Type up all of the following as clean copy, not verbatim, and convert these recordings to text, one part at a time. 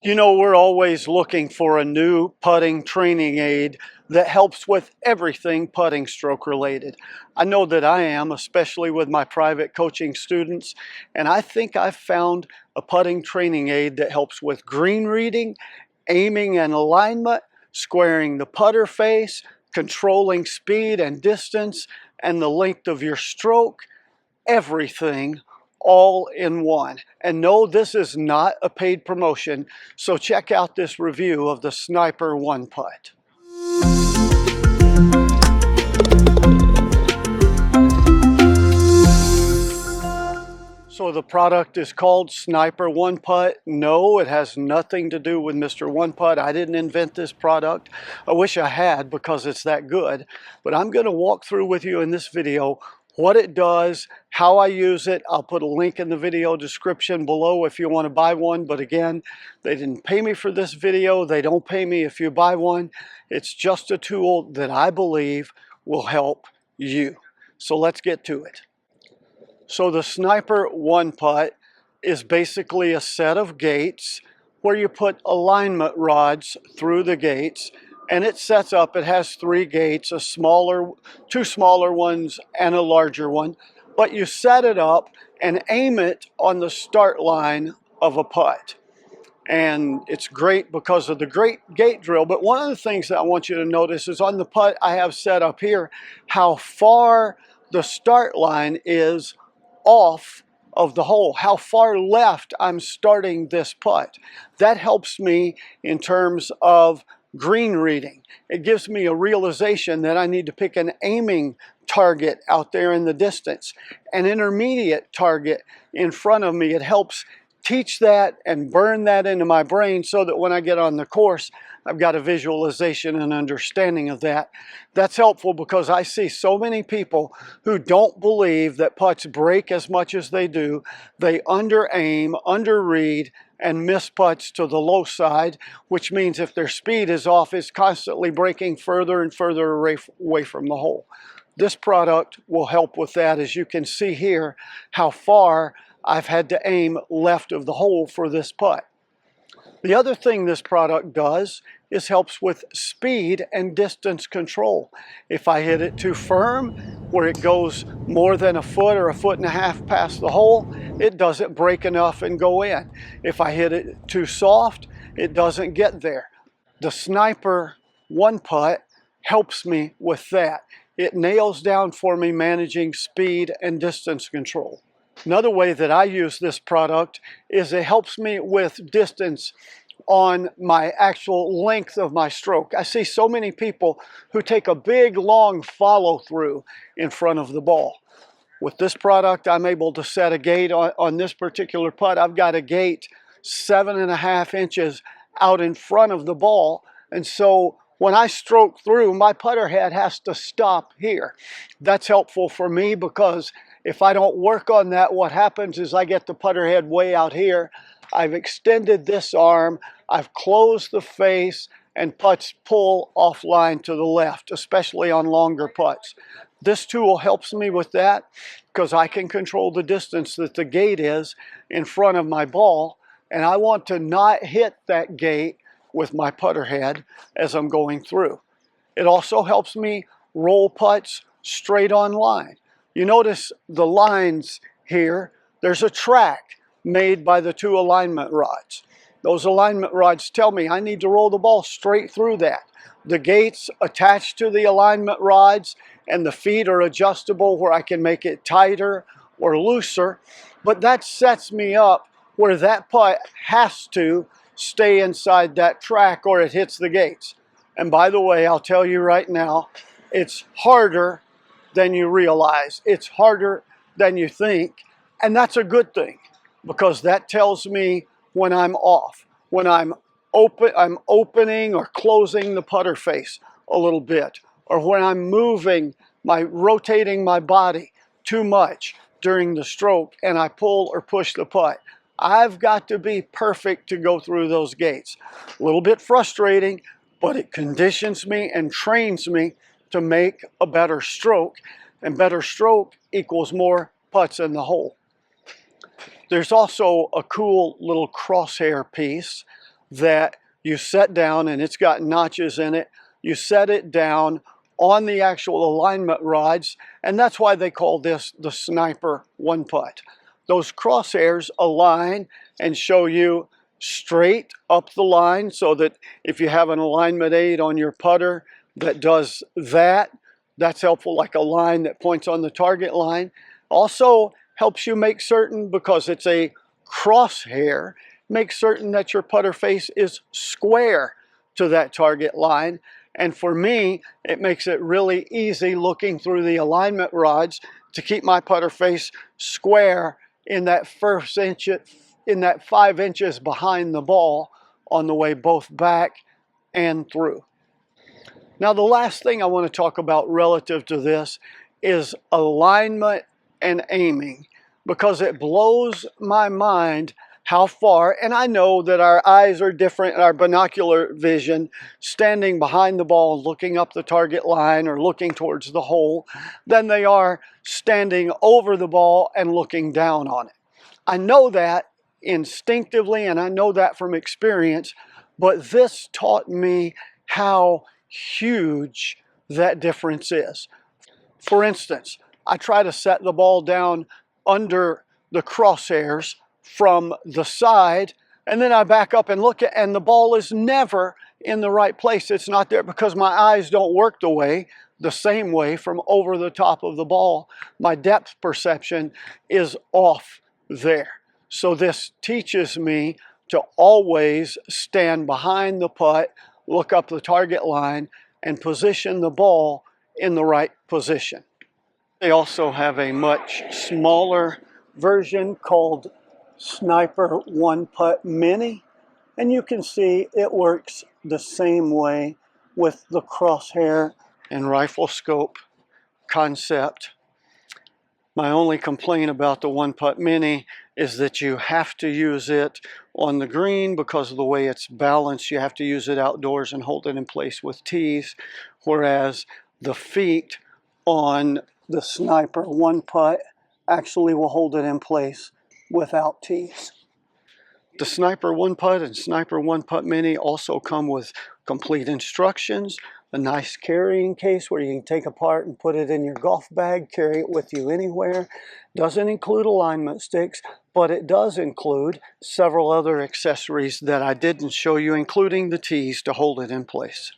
You know, we're always looking for a new putting training aid that helps with everything putting stroke related. I know that I am, especially with my private coaching students, and I think I've found a putting training aid that helps with green reading, aiming and alignment, squaring the putter face, controlling speed and distance, and the length of your stroke, everything all in one. And no, this is not a paid promotion, so check out this review of the Sniper One Putt. So the product is called Sniper One Putt. No, it has nothing to do with Mr. One Putt. I didn't invent this product. I wish I had, because it's that good. But I'm going to walk through with you in this video what it does, how I use it. I'll put a link in the video description below if you want to buy one. But again, they didn't pay me for this video. They don't pay me if you buy one. It's just a tool that I believe will help you. So let's get to it. So the Sniper One Putt is basically a set of gates where you put alignment rods through the gates, and it sets up, it has 3 gates, two smaller ones and a larger one, but you set it up and aim it on the start line of a putt. And it's great because of the great gate drill. But one of the things that I want you to notice is on the putt I have set up here, how far the start line is off of the hole, how far left I'm starting this putt. That helps me in terms of green reading. It gives me a realization that I need to pick an aiming target out there in the distance, an intermediate target in front of me. It helps teach that and burn that into my brain so that when I get on the course, I've got a visualization and understanding of that. That's helpful because I see so many people who don't believe that putts break as much as they do. They under-aim, under-read, and miss putts to the low side, which means if their speed is off, it's constantly breaking further and further away from the hole. This product will help with that. As you can see here, how far I've had to aim left of the hole for this putt. The other thing this product does is helps with speed and distance control. If I hit it too firm, where it goes more than a foot or a foot and a half past the hole, it doesn't break enough and go in. If I hit it too soft, it doesn't get there. The Sniper One Putt helps me with that. It nails down for me managing speed and distance control. Another way that I use this product is it helps me with distance on my actual length of my stroke. I see so many people who take a big long follow through in front of the ball. With this product, I'm able to set a gate on this particular putt. I've got a gate 7.5 inches out in front of the ball, and so when I stroke through, my putter head has to stop here. That's helpful for me because if I don't work on that, what happens is I get the putter head way out here. I've extended this arm, I've closed the face, and putts pull offline to the left, especially on longer putts. This tool helps me with that because I can control the distance that the gate is in front of my ball, and I want to not hit that gate with my putter head as I'm going through. It also helps me roll putts straight on line. You notice the lines here, there's a track made by the 2 alignment rods. Those alignment rods tell me I need to roll the ball straight through that. The gates attached to the alignment rods and the feet are adjustable where I can make it tighter or looser, but that sets me up where that putt has to stay inside that track or it hits the gates. And by the way, I'll tell you right now, it's harder than you realize. It's harder than you think, and that's a good thing because that tells me when I'm off, when I'm opening or closing the putter face a little bit, or when I'm rotating my body too much during the stroke and I pull or push the putt. I've got to be perfect to go through those gates. A little bit frustrating, but it conditions me and trains me to make a better stroke, and better stroke equals more putts in the hole. There's also a cool little crosshair piece that you set down, and it's got notches in it. You set it down on the actual alignment rods, and that's why they call this the Sniper One Putt. Those crosshairs align and show you straight up the line, so that if you have an alignment aid on your putter that does that, that's helpful, like a line that points on the target line. Also helps you make certain, because it's a crosshair, make certain that your putter face is square to that target line. And for me, it makes it really easy looking through the alignment rods to keep my putter face square in that first inch, in that 5 inches behind the ball on the way both back and through. Now, the last thing I want to talk about relative to this is alignment and aiming, because it blows my mind how far, and I know that our eyes are different in our binocular vision, standing behind the ball looking up the target line or looking towards the hole, than they are standing over the ball and looking down on it. I know that instinctively, and I know that from experience, but this taught me how huge that difference is. For instance, I try to set the ball down under the crosshairs from the side, and then I back up and look at, and the ball is never in the right place. It's not there because my eyes don't work the same way from over the top of the ball. My depth perception is off there. So this teaches me to always stand behind the putt, look up the target line, and position the ball in the right position. They also have a much smaller version called Sniper One Putt Mini, and you can see it works the same way with the crosshair and rifle scope concept. My only complaint about the One Putt Mini is that you have to use it on the green because of the way it's balanced. You have to use it outdoors and hold it in place with tees, whereas the feet on the Sniper One Putt actually will hold it in place without tees. The Sniper One Putt and Sniper One Putt Mini also come with complete instructions, a nice carrying case where you can take apart and put it in your golf bag, carry it with you anywhere. Doesn't include alignment sticks, but it does include several other accessories that I didn't show you, including the tees to hold it in place.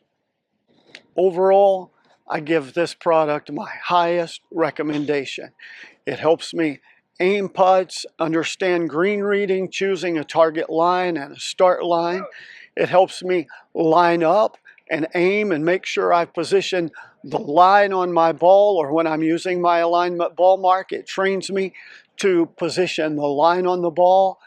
Overall, I give this product my highest recommendation. It helps me aim putts, understand green reading, choosing a target line and a start line. It helps me line up and aim and make sure I position the line on my ball, or when I'm using my alignment ball mark, it trains me to position the line on the ball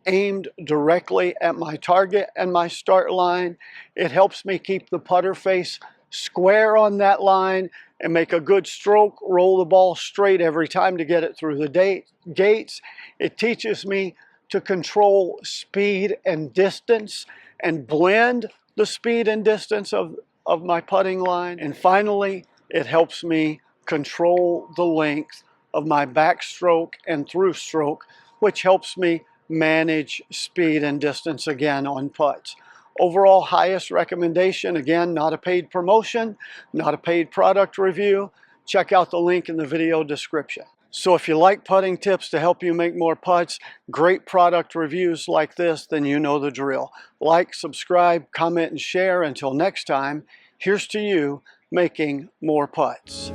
aimed directly at my target and my start line. It helps me keep the putter face square on that line and make a good stroke, roll the ball straight every time to get it through the gates. It teaches me to control speed and distance and blend the speed and distance of my putting line. And finally, it helps me control the length of my backstroke and through stroke, which helps me manage speed and distance again on putts. Overall, highest recommendation. Again, not a paid promotion, not a paid product review. Check out the link in the video description. So if you like putting tips to help you make more putts, great product reviews like this, then you know the drill. Like, subscribe, comment, and share. Until next time, here's to you making more putts.